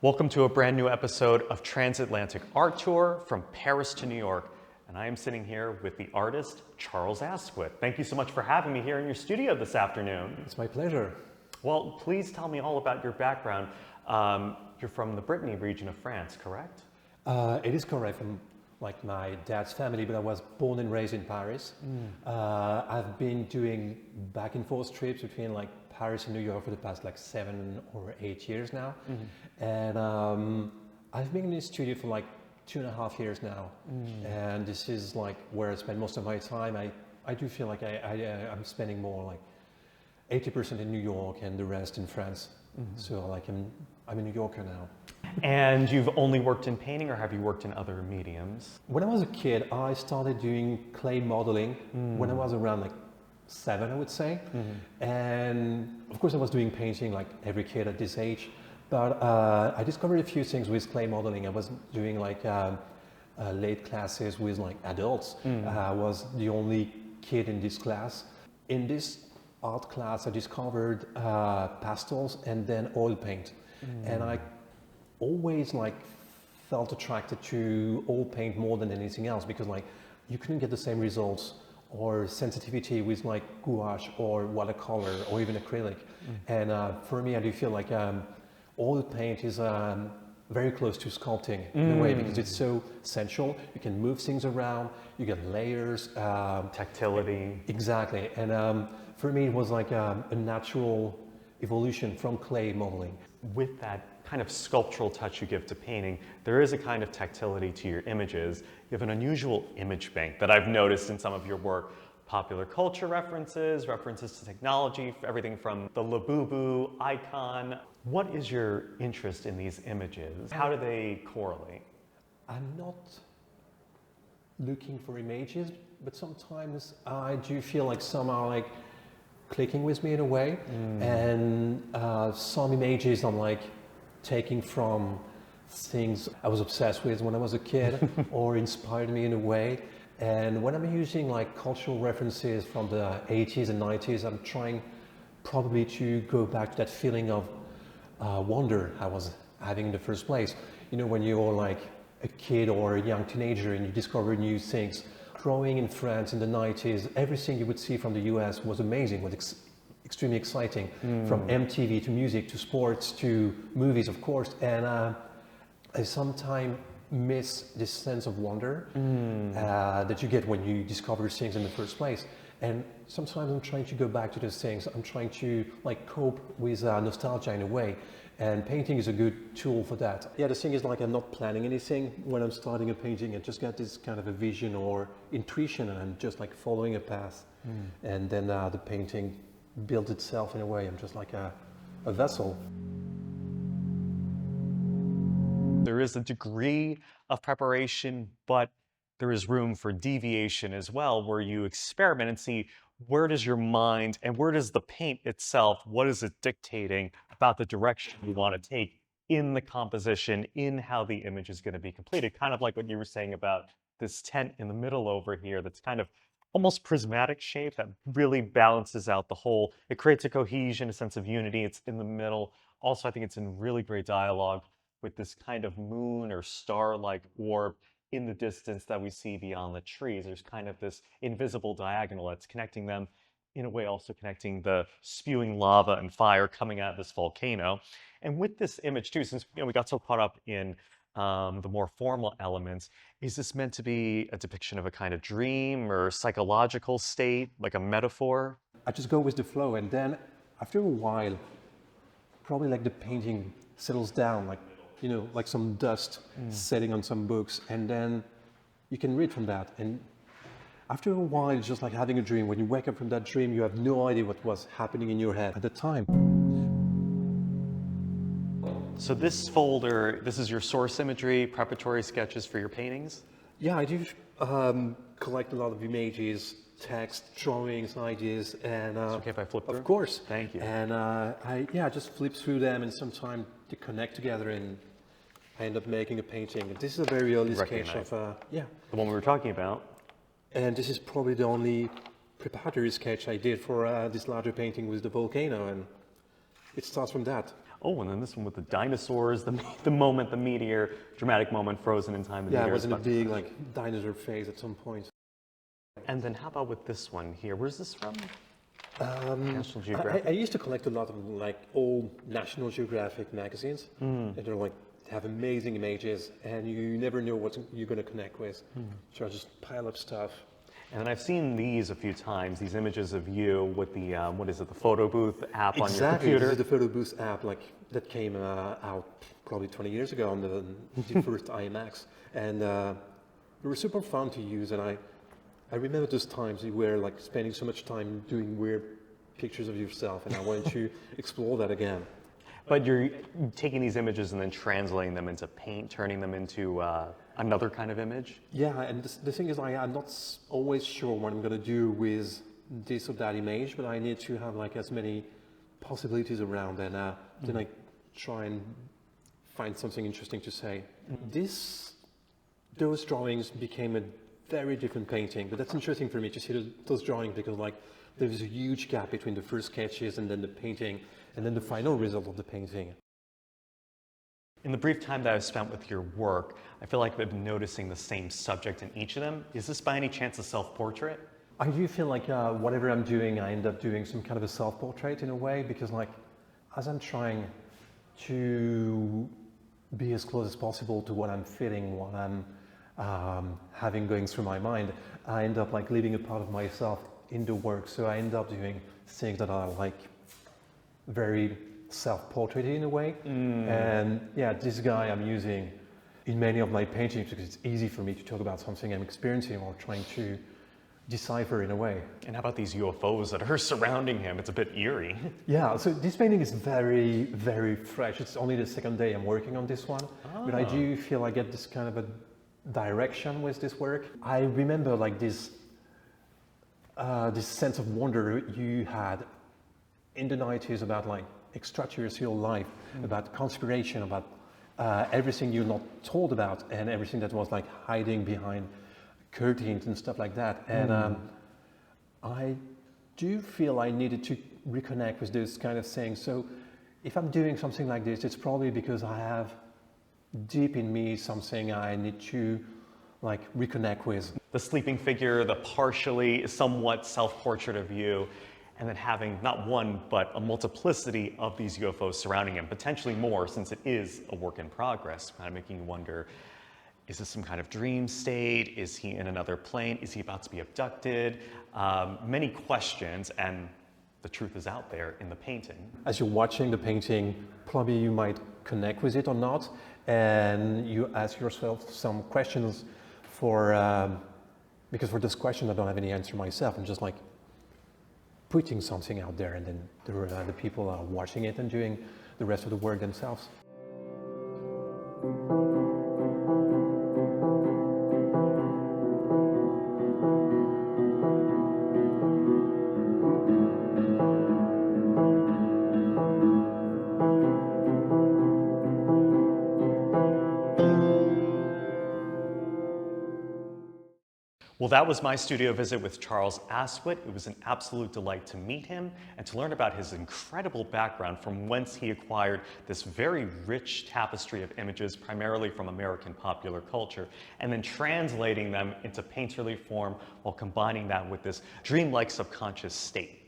Welcome to a brand new episode of Transatlantic Art Tour from Paris to New York. And I am sitting here with the artist, Charles Hascoët. Thank you so much for having me here in your studio this afternoon. It's my pleasure. Well, please tell me all about your background. You're from the Brittany region of France, correct? It is correct, from like my dad's family, but I was born and raised in Paris. I've been doing back and forth trips between like Paris and New York for the past like 7 or 8 years now. And I've been in the studio for like 2.5 years now. And this is like where I spend most of my time. I do feel like I'm spending more like 80% in New York and the rest in France. So like I'm a New Yorker now. And you've only worked in painting, or have you worked in other mediums? When I was a kid, I started doing clay modeling when I was around like 7, I would say. And of course I was doing painting like every kid at this age, but I discovered a few things with clay modeling. I was doing like late classes with like adults. I was the only kid in this class. In this art class, I discovered pastels and then oil paint. And I always like felt attracted to oil paint more than anything else, because like you couldn't get the same results or sensitivity with like gouache or watercolor or even acrylic. And for me, I do feel like oil paint is very close to sculpting in a way, because it's so sensual. You can move things around, you get layers. Tactility. Exactly. And for me, it was like a natural evolution from clay modeling. With that kind of sculptural touch you give to painting, there is a kind of tactility to your images. You have an unusual image bank that I've noticed in some of your work. Popular culture references, references to technology, everything from the Labubu icon. What is your interest in these images? How do they correlate? I'm not looking for images, but sometimes I do feel like some are like clicking with me in a way. And some images I'm like taking from things I was obsessed with when I was a kid or inspired me in a way. And when I'm using like cultural references from the 80s and 90s, I'm trying probably to go back to that feeling of wonder I was having in the first place. You know, when you're like a kid or a young teenager and you discover new things. Growing in France in the 90s, everything you would see from the US was amazing, was extremely exciting, from MTV to music to sports to movies, of course. And I sometimes miss this sense of wonder that you get when you discover things in the first place. And sometimes I'm trying to go back to those things. I'm trying to like cope with nostalgia in a way. And painting is a good tool for that. Yeah, the thing is like I'm not planning anything when I'm starting a painting. I just got this kind of a vision or intuition, and I'm just like following a path. And then the painting builds itself in a way. I'm just like a vessel. There is a degree of preparation, but there is room for deviation as well, where you experiment and see where does your mind and where does the paint itself, what is it dictating about the direction you want to take in the composition, in how the image is going to be completed. Kind of like what you were saying about this tent in the middle over here that's kind of almost prismatic shape that really balances out the whole. It creates a cohesion, a sense of unity. It's in the middle. Also, I think it's in really great dialogue with this kind of moon or star-like orb in the distance that we see beyond the trees. There's kind of this invisible diagonal that's connecting them, in a way also connecting the spewing lava and fire coming out of this volcano. And with this image too, since we got so caught up in the more formal elements, is this meant to be a depiction of a kind of dream or psychological state, like a metaphor? I just go with the flow, and then after a while, probably like the painting settles down, like, you know, like some dust setting on some books, and then you can read from that. And after a while, it's just like having a dream. When you wake up from that dream, you have no idea what was happening in your head at the time. So this folder, this is your source imagery, preparatory sketches for your paintings? Yeah, I do collect a lot of images, text, drawings, ideas, and It's okay if I flip through? of course. Thank you. And I just flip through them, and sometimes they connect together, and I end up making a painting. And this is a very early sketch of the one we were talking about. And this is probably the only preparatory sketch I did for this larger painting with the volcano, and it starts from that. Oh, and then this one with the dinosaurs, the moment, the meteor, dramatic moment frozen in time. The Yeah, it meteor was in a spun. big like dinosaur phase at some point. And then how about with this one here? Where's this from? National I Geographic. used to collect a lot of like old National Geographic magazines, and they're like have amazing images, and you never know what you're going to connect with. So I just pile up stuff. And then I've seen these a few times, these images of you with the, what is it, the photo booth app on your Exactly, computer. this is the photo booth app like that came out probably 20 years ago on the first IMAX, and they were super fun to use. And I remember those times you were like spending so much time doing weird pictures of yourself, and I wanted to explore that again. But you're taking these images and then translating them into paint, turning them into another kind of image. Yeah, and the thing is, I'm not always sure what I'm going to do with this or that image, but I need to have like as many possibilities around, and then I try and find something interesting to say. Those drawings became a very different painting, but that's interesting for me to see those drawings because like there is a huge gap between the first sketches and then the painting, and then the final result of the painting. In the brief time that I've spent with your work, I feel like I've been noticing the same subject in each of them. Is this by any chance a self-portrait? I do feel like whatever I'm doing, I end up doing some kind of a self-portrait in a way, because like as I'm trying to be as close as possible to what I'm feeling, what I'm having going through my mind, I end up like leaving a part of myself in the work. So I end up doing things that are like very self-portraity in a way. And yeah, this guy I'm using in many of my paintings because it's easy for me to talk about something I'm experiencing or trying to decipher in a way. And how about these UFOs that are surrounding him? It's a bit eerie. Yeah, so this painting is very, very fresh. It's only the second day I'm working on this one, but I do feel I get this kind of a direction with this work. I remember like this sense of wonder you had in the 90s about like extraterrestrial life, about conspiration, about everything you're not told about and everything that was like hiding behind curtains and stuff like that. And I do feel I needed to reconnect with those kind of things. So if I'm doing something like this, it's probably because I have deep in me something I need to like reconnect with. The sleeping figure, the partially, somewhat self-portrait of you, and then having not one, but a multiplicity of these UFOs surrounding him, potentially more since it is a work in progress, kind of making you wonder, is this some kind of dream state? Is he in another plane? Is he about to be abducted? Many questions, and the truth is out there in the painting. As you're watching the painting, probably you might connect with it or not, and you ask yourself some questions because for this question I don't have any answer myself. I'm just like putting something out there, and then the people are watching it and doing the rest of the work themselves. Well, that was my studio visit with Charles Hascoët. It was an absolute delight to meet him and to learn about his incredible background from whence he acquired this very rich tapestry of images, primarily from American popular culture, and then translating them into painterly form while combining that with this dreamlike subconscious state.